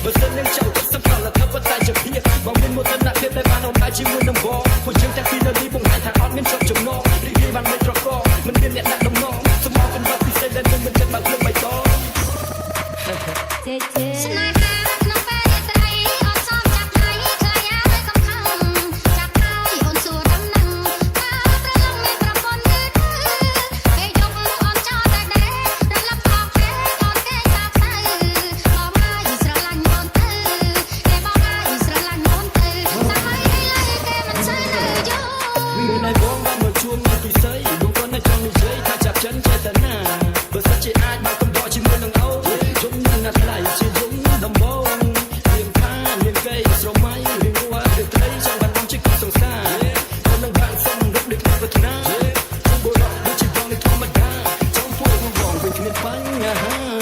បើសិននឹងចៅទៅសំខាន់ថាបតែជាភាពបងមានមោទនភាពដែលបានអនឡាញជាមួយនឹងបងពួកយើងទាំងពីរនៅនេះបង្ហាញថាអត់មានជាប់ចំណងរីករាយបានមិនត្រកកមិនមានអ្នកដាក់ដំណងសម្រាប់កំណត់ពិសេសដែលមិនចិត្តបើភ្លើងបៃតងស្នេហាក្នុងពេលរាត្រីអត់សមចាប់ថ្ងៃខ្លាយាលើកំខឹងចាប់ហើយអូនសួរដំណឹងតើប្រឡងមានប្រពន្ធឬទៅពេលយកមកអូនចោលតែដែររលឹកអស់ពេលអូនគេសាបសៅបងហើយស្រឡាញ់អូនទៅគេបងហើយស្រឡាញ់អូនទៅតែហើយឥឡូវគេមិនស្អីនៅយូរមានតែបងបានមកជួងនៅពិសីបងគាត់នៅចង់និយាយថាចាប់ចិនចេតនាបើសិនជាអាចមកកំដរជាមួយនឹងអូជុំនឹងណាត់ថ្លៃជាយំដំបងមានផាមានកេស្រមៃរៀងរួចដូចត្រីចង់បានបងជាគូសង្សារអូននឹងបានសុំរត់ដូចប្រាថ្នាចង់បុរសដូចជាបងនៅធម្មតាចង់ពួកបងវិញគ្មានបញ្ហា